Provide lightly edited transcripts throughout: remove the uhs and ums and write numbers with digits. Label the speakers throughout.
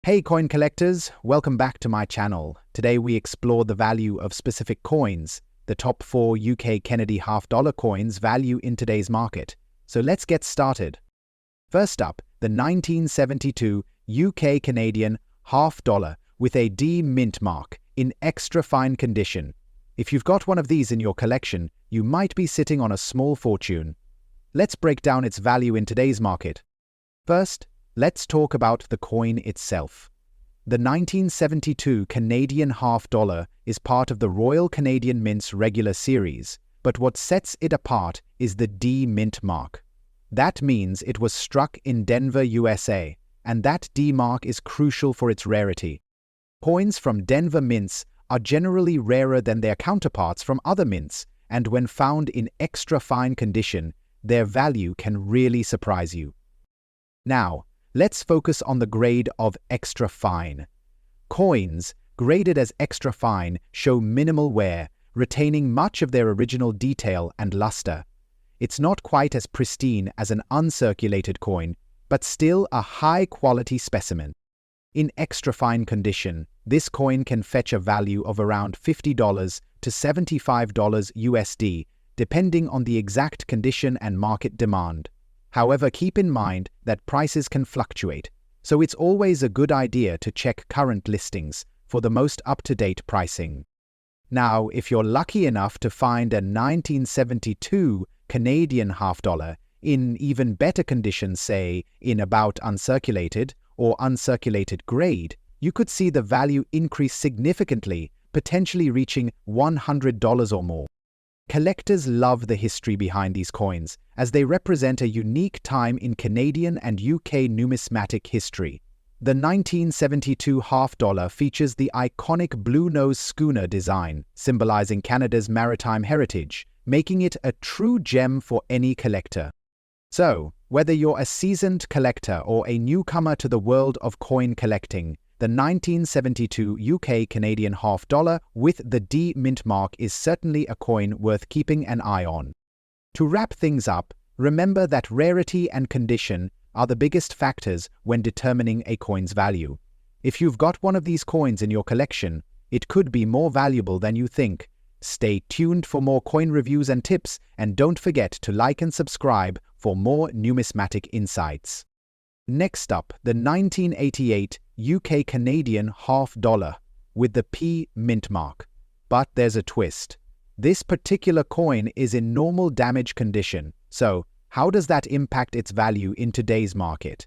Speaker 1: Hey coin collectors, welcome back to my channel. Today we explore the value of specific coins, the top 4 UK Kennedy half-dollar coins value in today's market. So let's get started. First up, the 1972 UK Canadian half-dollar with a D mint mark in extra fine condition. If you've got one of these in your collection, you might be sitting on a small fortune. Let's break down its value in today's market. First, let's talk about the coin itself. The 1972 Canadian half-dollar is part of the Royal Canadian Mint's regular series, but what sets it apart is the D mint mark. That means it was struck in Denver, USA, and that D mark is crucial for its rarity. Coins from Denver mints are generally rarer than their counterparts from other mints, and when found in extra fine condition, their value can really surprise you. Now, let's focus on the grade of extra fine. Coins graded as extra fine show minimal wear, retaining much of their original detail and luster. It's not quite as pristine as an uncirculated coin, but still a high-quality specimen. In extra fine condition, this coin can fetch a value of around $50 to $75 USD, depending on the exact condition and market demand. However, keep in mind that prices can fluctuate, so it's always a good idea to check current listings for the most up-to-date pricing. Now, if you're lucky enough to find a 1972 Canadian half-dollar in even better condition, say in about uncirculated or uncirculated grade, you could see the value increase significantly, potentially reaching $100 or more. Collectors love the history behind these coins, as they represent a unique time in Canadian and UK numismatic history. The 1972 half-dollar features the iconic blue-nose schooner design, symbolizing Canada's maritime heritage, making it a true gem for any collector. So, whether you're a seasoned collector or a newcomer to the world of coin collecting, the 1972 UK Canadian half-dollar with the D mint mark is certainly a coin worth keeping an eye on. To wrap things up, remember that rarity and condition are the biggest factors when determining a coin's value. If you've got one of these coins in your collection, it could be more valuable than you think. Stay tuned for more coin reviews and tips, and don't forget to like and subscribe for more numismatic insights. Next up, the 1988 UK Canadian half-dollar with the P mint mark. But there's a twist. This particular coin is in normal damage condition, so how does that impact its value in today's market?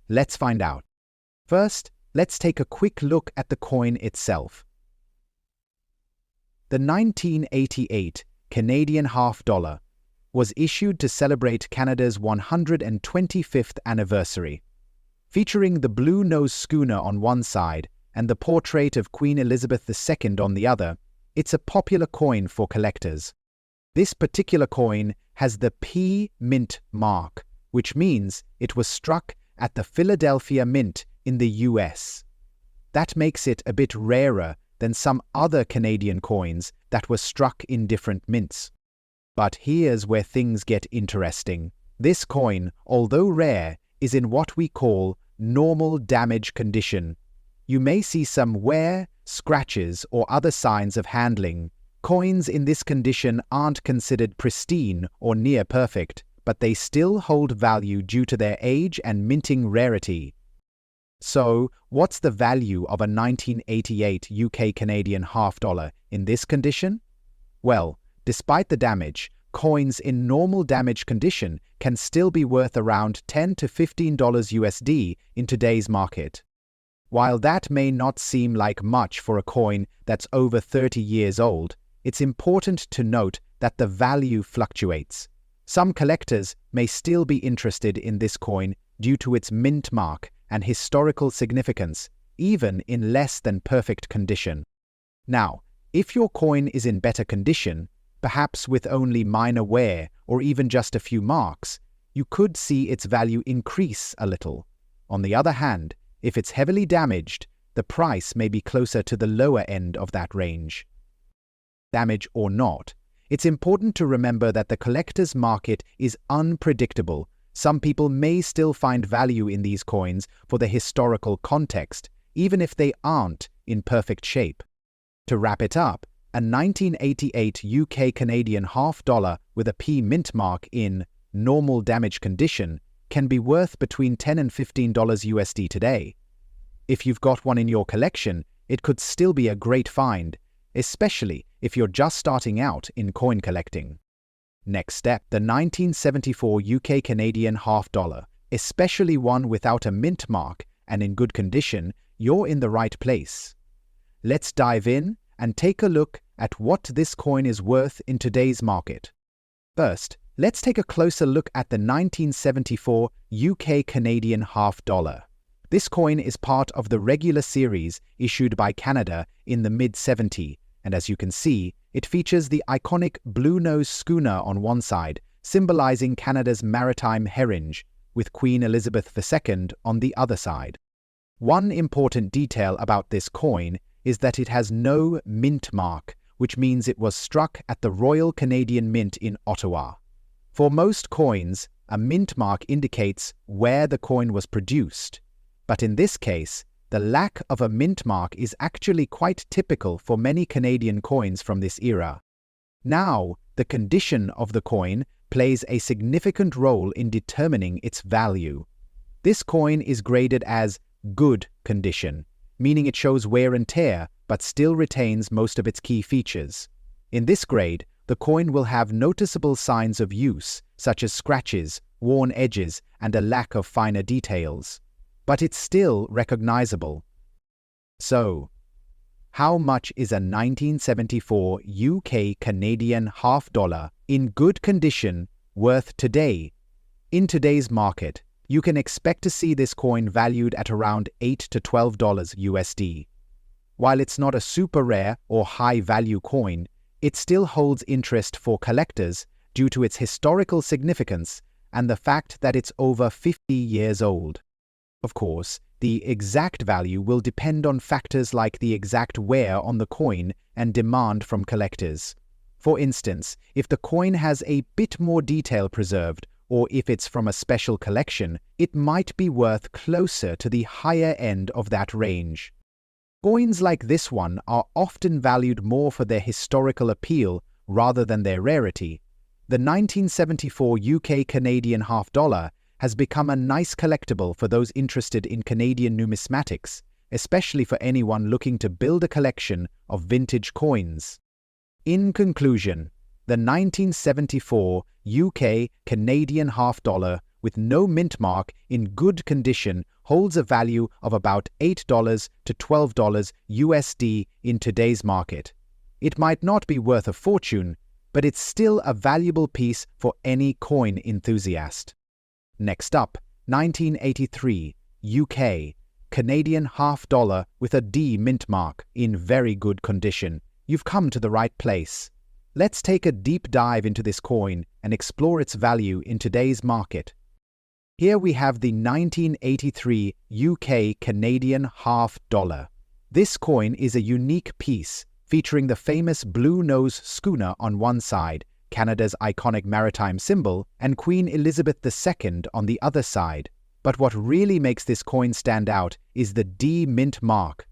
Speaker 1: Let's find out. First, let's take a quick look at the coin itself. The 1988 Canadian half-dollar was issued to celebrate Canada's 125th anniversary. Featuring the blue-nose schooner on one side and the portrait of Queen Elizabeth II on the other, it's a popular coin for collectors. This particular coin has the P mint mark, which means it was struck at the Philadelphia Mint in the US. That makes it a bit rarer than some other Canadian coins that were struck in different mints. But here's where things get interesting. This coin, although rare, is in what we call normal damage condition. You may see some wear, scratches, or other signs of handling. Coins in this condition aren't considered pristine or near perfect, but they still hold value due to their age and minting rarity. So, what's the value of a 1988 UK Canadian half-dollar in this condition? Well, despite the damage, coins in normal damage condition can still be worth around $10 to $15 USD in today's market. While that may not seem like much for a coin that's over 30 years old, it's important to note that the value fluctuates. Some collectors may still be interested in this coin due to its mint mark and historical significance, even in less than perfect condition. Now, if your coin is in better condition, perhaps with only minor wear or even just a few marks, you could see its value increase a little. On the other hand, if it's heavily damaged, the price may be closer to the lower end of that range. Damage or not, it's important to remember that the collector's market is unpredictable. Some people may still find value in these coins for the historical context, even if they aren't in perfect shape. To wrap it up, a 1988 UK Canadian half dollar with a P mint mark in normal damage condition can be worth between $10 and $15 USD today. If you've got one in your collection, it could still be a great find, especially if you're just starting out in coin collecting. Next step, the 1974 UK Canadian half dollar, especially one without a mint mark and in good condition, you're in the right place. Let's dive in and take a look at what this coin is worth in today's market. First, let's take a closer look at the 1974 UK Canadian half dollar. This coin is part of the regular series issued by Canada in the mid-70s, and as you can see, it features the iconic blue nose schooner on one side, symbolizing Canada's maritime heritage, with Queen Elizabeth II on the other side. One important detail about this coin is that it has no mint mark, which means it was struck at the Royal Canadian Mint in Ottawa. For most coins, a mint mark indicates where the coin was produced. But in this case, the lack of a mint mark is actually quite typical for many Canadian coins from this era. Now, the condition of the coin plays a significant role in determining its value. This coin is graded as good condition, meaning it shows wear and tear but still retains most of its key features. In this grade, the coin will have noticeable signs of use, such as scratches, worn edges, and a lack of finer details. But it's still recognizable. So, how much is a 1974 UK Canadian half dollar in good condition worth today? In today's market, you can expect to see this coin valued at around $8 to $12 USD. While it's not a super rare or high-value coin, it still holds interest for collectors due to its historical significance and the fact that it's over 50 years old. Of course, the exact value will depend on factors like the exact wear on the coin and demand from collectors. For instance, if the coin has a bit more detail preserved, or if it's from a special collection, it might be worth closer to the higher end of that range. Coins like this one are often valued more for their historical appeal rather than their rarity. The 1974 UK Canadian half dollar has become a nice collectible for those interested in Canadian numismatics, especially for anyone looking to build a collection of vintage coins. In conclusion, the 1974 UK Canadian half dollar with no mint mark in good condition holds a value of about $8 to $12 USD in today's market. It might not be worth a fortune, but it's still a valuable piece for any coin enthusiast. Next up, 1983 UK Canadian half dollar with a D mint mark in very good condition. You've come to the right place. Let's take a deep dive into this coin and explore its value in today's market. Here we have the 1983 UK Canadian half dollar. This coin is a unique piece featuring the famous blue nose schooner on one side, Canada's iconic maritime symbol, and Queen Elizabeth II on the other side. But what really makes this coin stand out is the D mint mark.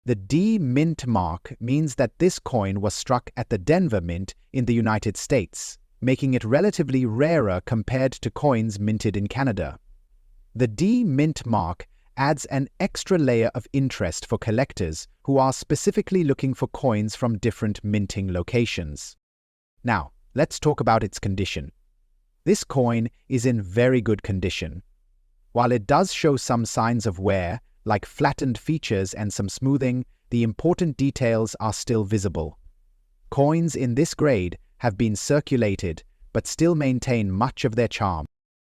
Speaker 1: The D mint mark means that this coin was struck at the Denver Mint in the United States, making it relatively rarer compared to coins minted in Canada. The D mint mark adds an extra layer of interest for collectors who are specifically looking for coins from different minting locations. Now, let's talk about its condition. This coin is in very good condition. While it does show some signs of wear, like flattened features and some smoothing, the important details are still visible. Coins in this grade have been circulated but still maintain much of their charm.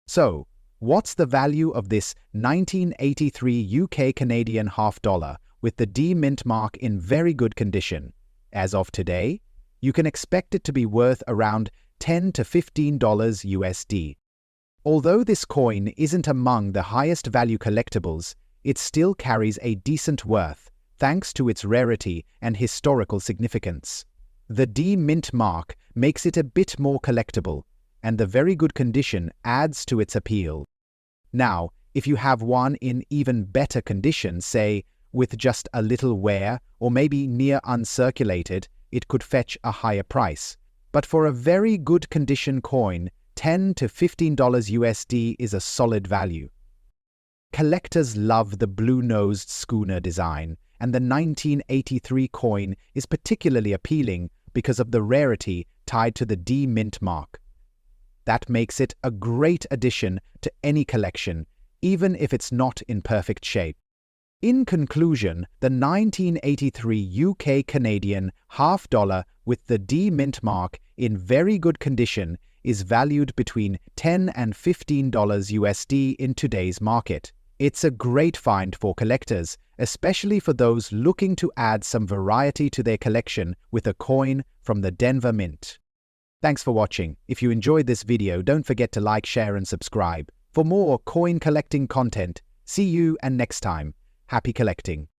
Speaker 1: So, what's the value of this 1983 UK Canadian half dollar with the D mint mark in very good condition? As of today, you can expect it to be worth around $10 to $15 USD. Although this coin isn't among the highest value collectibles, it still carries a decent worth, thanks to its rarity and historical significance. The D mint mark makes it a bit more collectible, and the very good condition adds to its appeal. Now, if you have one in even better condition, say with just a little wear or maybe near uncirculated, it could fetch a higher price. But for a very good condition coin, $10 to $15 USD is a solid value. Collectors love the blue-nosed schooner design, and the 1983 coin is particularly appealing because of the rarity tied to the D mint mark. That makes it a great addition to any collection, even if it's not in perfect shape. In conclusion, the 1983 UK-Canadian half-dollar with the D mint mark in very good condition is valued between $10 and $15 USD in today's market. It's a great find for collectors, especially for those looking to add some variety to their collection with a coin from the Denver Mint. Thanks for watching. If you enjoyed this video, don't forget to like, share, and subscribe. For more coin collecting content, see you and next time. Happy collecting.